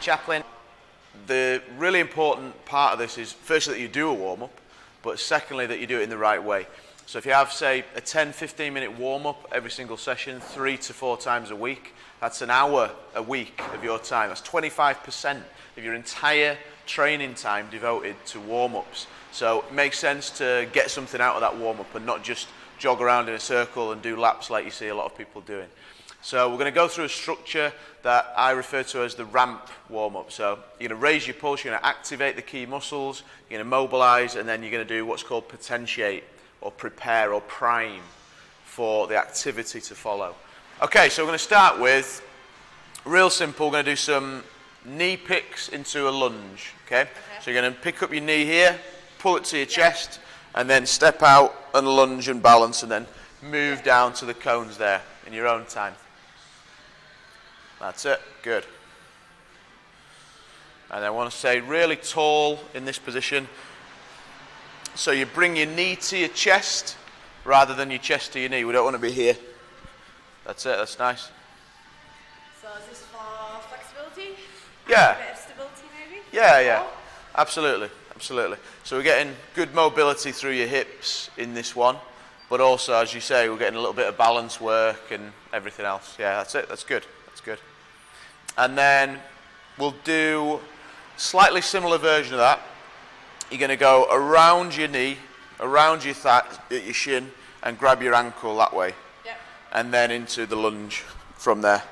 Chaplin. The really important part of this is firstly that you do a warm-up, but secondly that you do it in the right way. So if you have, say, a 10-15 minute warm-up every single session, 3 to 4 times a week, that's an hour a week of your time. That's 25% of your entire training time devoted to warm-ups. So it makes sense to get something out of that warm-up and not just jog around in a circle and do laps like you see a lot of people doing. So we're going to go through a structure that I refer to as the ramp warm-up. So you're going to raise your pulse, you're going to activate the key muscles, you're going to mobilize, and then you're going to do what's called potentiate or prepare or prime for the activity to follow. Okay, so we're going to start with, real simple, we're going to do some knee picks into a lunge. Okay? So you're going to pick up your knee here, pull it to your chest, and then step out and lunge and balance, and then move down to the cones there in your own time. That's it, good. And I want to stay really tall in this position. So you bring your knee to your chest rather than your chest to your knee. We don't want to be here. That's it, that's nice. So is this for flexibility? Yeah. A bit of stability maybe? Yeah. Absolutely, absolutely. So we're getting good mobility through your hips in this one, but also, as you say, we're getting a little bit of balance work and everything else. Yeah, that's it, that's good, that's good. And then we'll do a slightly similar version of that. You're going to go around your knee, around your thigh, your shin, and grab your ankle that way. Yep. And then into the lunge from there.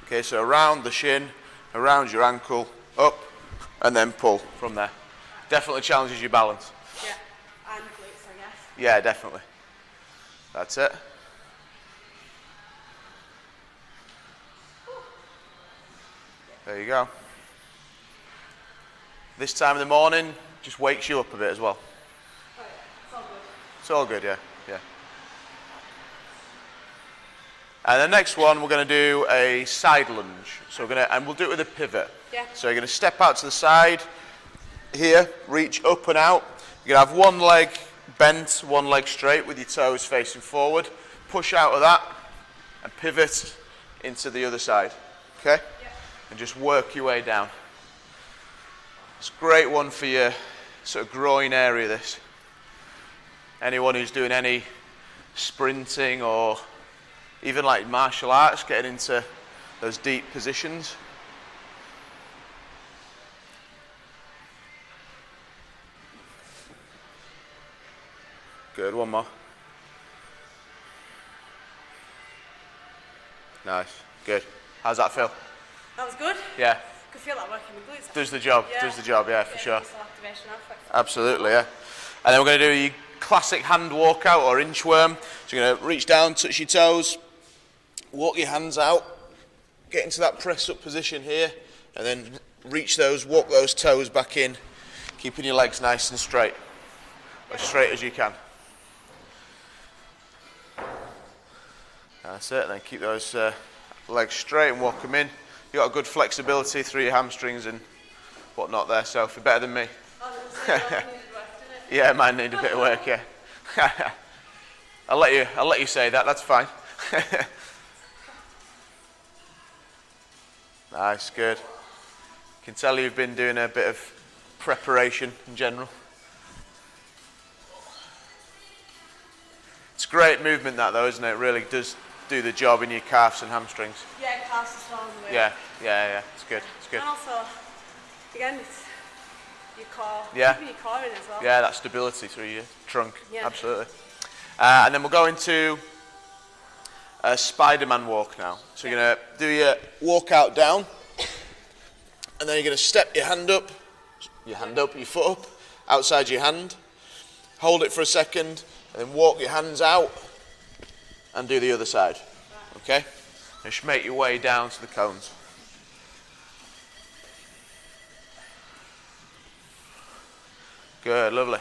Okay, so around the shin, around your ankle, up, and then pull from there. Definitely challenges your balance. Yeah, and glutes, I guess. Yeah, definitely. That's it. There you go. This time in the morning just wakes you up a bit as well. Oh yeah, it's all good. It's all good, yeah. And the next one, we're going to do a side lunge. So we'll do it with a pivot. Yeah. So you're going to step out to the side here, reach up and out. You're going to have one leg bent, one leg straight with your toes facing forward. Push out of that and pivot into the other side. Okay? Yeah. And just work your way down. It's a great one for your sort of groin area, this. Anyone who's doing any sprinting or even like martial arts, getting into those deep positions. Good, one more. Nice, good. How's that feel? That was good. Yeah. Could feel that working with glutes. Does the job, yeah. For sure. Activation and Absolutely, yeah. And then we're going to do your classic hand walkout or inchworm. So you're going to reach down, touch your toes, walk your hands out, get into that press up position here, and then reach those, walk those toes back in, keeping your legs nice and straight, as straight as you can. That's it, and then keep those legs straight and walk them in. You've got a good flexibility through your hamstrings and whatnot there, so you're better than me. Yeah, mine need a bit of work, yeah. I'll let you say that, that's fine. Nice, good. Can tell you've been doing a bit of preparation in general. It's great movement that though, isn't it? It really does do the job in your calves and hamstrings. Yeah, calves as well. Yeah, it's good, it's good. And also, again, it's your core, yeah. keeping your core in as well. Yeah, that stability through your trunk, yeah. Absolutely. And then we'll go into a Spider-Man walk now. So you're going to do your walk out down, and then you're going to step your hand up, your foot up, outside your hand, hold it for a second, and then walk your hands out, and do the other side, okay? Just make your way down to the cones. Good, lovely.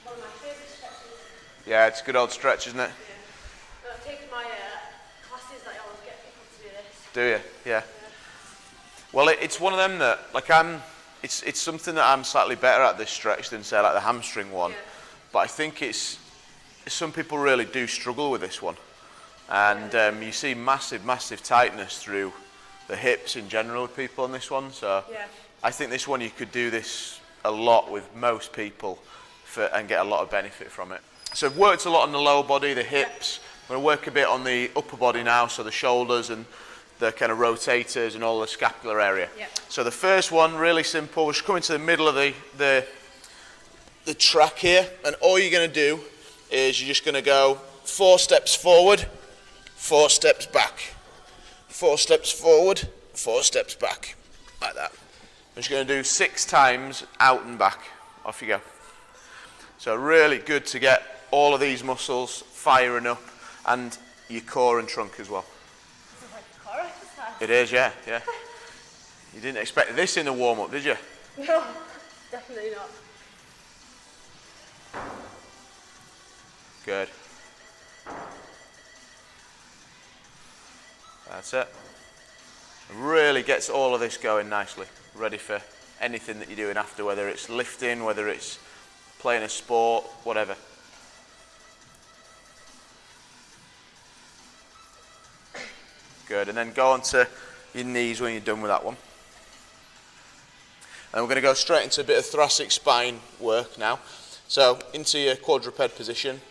One of my favourite stretches. Yeah, it's a good old stretch, isn't it? Yeah. I've taken my classes that I always get people to do this. Do you? Yeah. Well, it's one of them that, like, it's something that I'm slightly better at this stretch than, say, like the hamstring one. Yeah. But I think some people really do struggle with this one. and you see massive tightness through the hips in general with people on this one. So I think this one you could do this a lot with most people and get a lot of benefit from it. So I've worked a lot on the lower body, the hips. I'm going to work a bit on the upper body now, so the shoulders and the kind of rotators and all the scapular area. So the first one, really simple, we're just coming to the middle of the track here, and all you're going to do is you're just going to go 4 steps forward, 4 steps back, 4 steps forward, 4 steps back, like that. I'm just going to do 6 times out and back. Off you go. So really good to get all of these muscles firing up, and your core and trunk as well. This is like a core exercise. It is, yeah. You didn't expect this in the warm-up, did you? No, definitely not. Good. That's it. Really gets all of this going nicely. Ready for anything that you're doing after, whether it's lifting, whether it's playing a sport, whatever. Good, and then go on to your knees when you're done with that one. And we're going to go straight into a bit of thoracic spine work now. So into your quadruped position,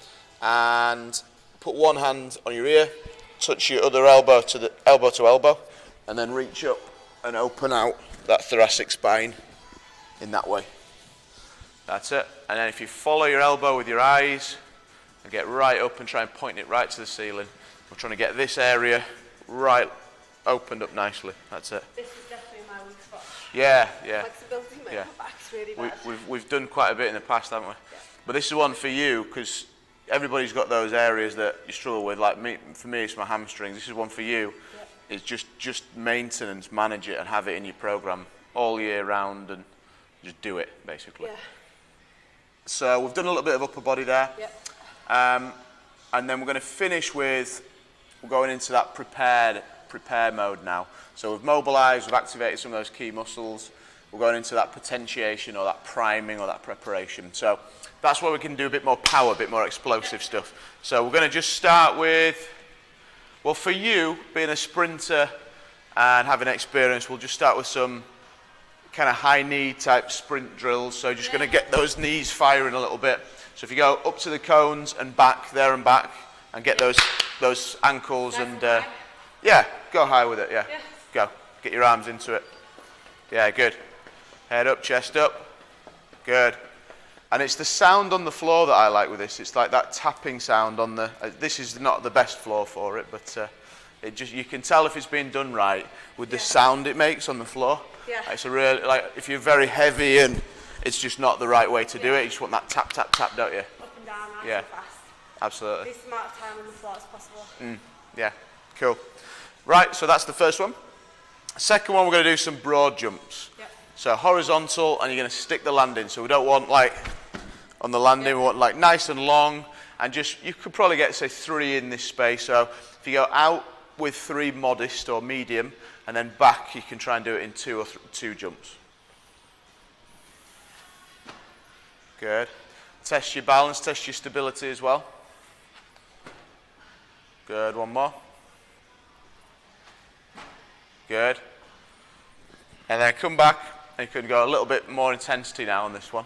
and put one hand on your ear, touch your other elbow to elbow, and then reach up and open out that thoracic spine in that way. That's it. And then if you follow your elbow with your eyes and get right up and try and point it right to the ceiling, we're trying to get this area right opened up nicely. That's it. This is definitely my weak spot. Yeah. Flexibility, my back's really bad. We've done quite a bit in the past, haven't we? Yeah. But this is one for you, because everybody's got those areas that you struggle with. Like me, for me, it's my hamstrings. This is one for you. Yeah. It's just maintenance, manage it, and have it in your program all year round, and just do it basically. Yeah. So we've done a little bit of upper body there. Yeah. And then we're going to finish with, we're going into that prepare mode now. So we've mobilized, we've activated some of those key muscles. We're going into that potentiation or that priming or that preparation. So that's where we can do a bit more power, a bit more explosive stuff. So we're going to just start with, well, for you, being a sprinter and having experience, we'll just start with some kind of high knee type sprint drills. So just going to get those knees firing a little bit. So if you go up to the cones and back, there and back, and get those ankles and go high with it. Yeah, go. Get your arms into it. Yeah, good. Head up, chest up. Good. And it's the sound on the floor that I like with this. It's like that tapping sound on the. This is not the best floor for it, but you can tell if it's being done right with the sound it makes on the floor. Yeah. It's a real, like, if you're very heavy and it's just not the right way to do it. You just want that tap, tap, tap, don't you? Up and down, nice and fast. Absolutely. Least amount of time on the floor as possible. Yeah, cool. Right, so that's the first one. Second one, we're going to do some broad jumps. Yep. So horizontal, and you're going to stick the landing. So we don't want like on the landing, we want like nice and long, and just, you could probably get, say, 3 in this space. So if you go out with 3 modest or medium, and then back, you can try and do it in 2 or 2 jumps. Good. Test your balance, test your stability as well. Good, one more. Good. And then come back, and you can go a little bit more intensity now on this one.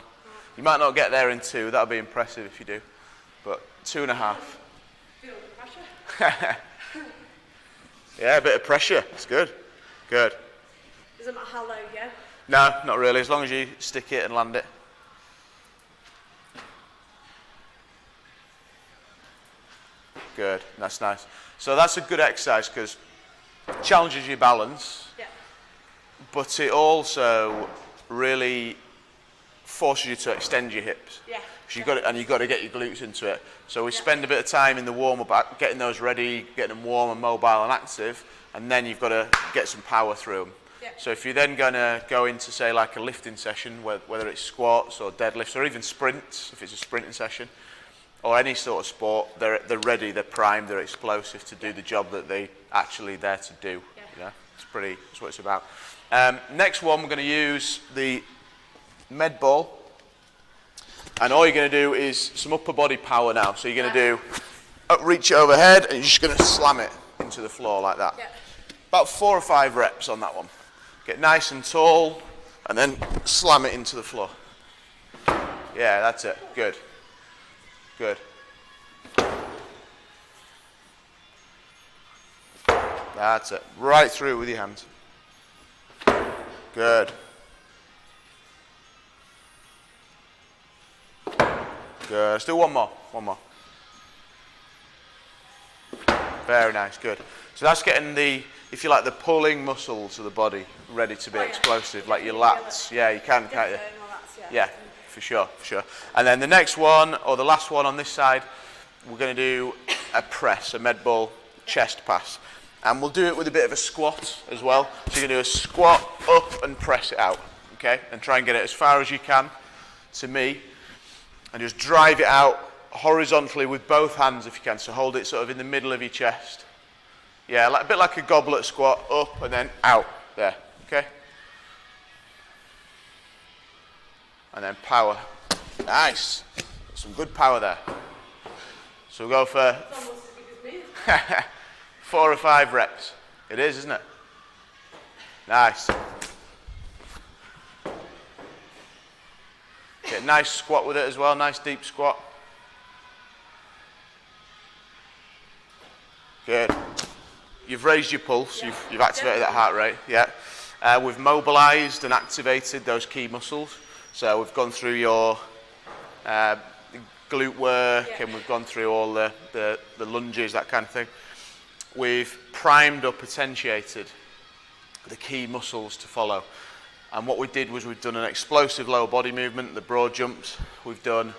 You might not get there in 2, that'll be impressive if you do, but 2.5. Feel the pressure? Yeah, a bit of pressure, it's good. Good. Doesn't matter how low you go? No, not really, as long as you stick it and land it. Good, that's nice. So that's a good exercise because it challenges your balance, but it also really forces you to extend your hips. Yeah. You've got to get your glutes into it. So we spend a bit of time in the warm-up getting those ready, getting them warm and mobile and active, and then you've got to get some power through them. Yeah. So if you're then going to go into, say, like a lifting session, whether it's squats or deadlifts or even sprints, if it's a sprinting session, or any sort of sport, they're ready, they're primed, they're explosive to do the job that they're actually there to do. Yeah. You know? That's what it's about. Next one, we're going to use the med ball. And all you're going to do is some upper body power now. So you're going to do reach it overhead, and you're just going to slam it into the floor like that. Yeah. About 4 or 5 reps on that one. Get nice and tall, and then slam it into the floor. Yeah, that's it. Good. Good. That's it. Right through with your hands. Good. Good. Let's do one more. One more. Very nice. Good. So that's getting the, if you like, the pulling muscles of the body ready to be explosive, like your lats. Yeah, you can, can't you? Yeah, for sure, for sure. And then the next one, or the last one on this side, we're going to do a press, a med ball chest pass. And we'll do it with a bit of a squat as well. So you're going to do a squat up and press it out, okay? And try and get it as far as you can to me. And just drive it out horizontally with both hands if you can. So hold it sort of in the middle of your chest. Yeah, like, a bit like a goblet squat, up and then out there, okay? And then power. Nice. Some good power there. So we'll go for 4 or 5 reps. It is, isn't it? Nice. Get a nice squat with it as well, nice deep squat. Good. You've raised your pulse, Yeah. you've activated that heart rate, yeah. We've mobilized and activated those key muscles. So we've gone through your glute work, and we've gone through all the lunges, that kind of thing. We've primed or potentiated the key muscles to follow. And what we did was we've done an explosive lower body movement, the broad jumps. We've done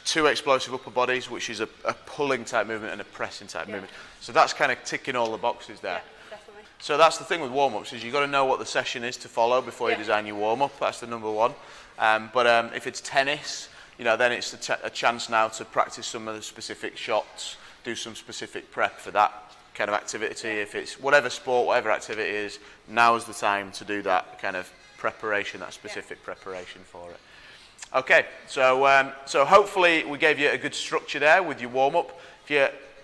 2 explosive upper bodies, which is a pulling type movement and a pressing type movement. So that's kind of ticking all the boxes there. Yeah, definitely. So that's the thing with warm-ups, is you've got to know what the session is to follow before you design your warm-up. That's the number one. But if it's tennis, you know, then it's a chance now to practice some of the specific shots, do some specific prep for that kind of activity. If it's whatever sport, whatever activity it is, now is the time to do that kind of preparation, that specific preparation for it. Okay, so so hopefully we gave you a good structure there with your warm-up.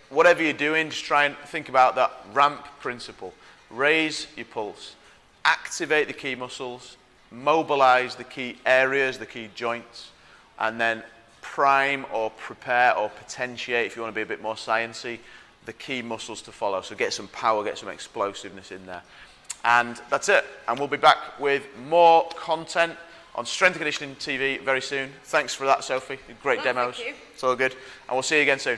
Whatever you're doing, just try and think about that ramp principle. Raise your pulse, activate the key muscles, mobilize the key areas, the key joints, and then prime or prepare or potentiate, if you want to be a bit more sciencey, the key muscles to follow. So get some power, get some explosiveness in there. And that's it. And we'll be back with more content on Strength and Conditioning TV very soon. Thanks for that, Sophie. Great demos. Thank you. It's all good. And we'll see you again soon.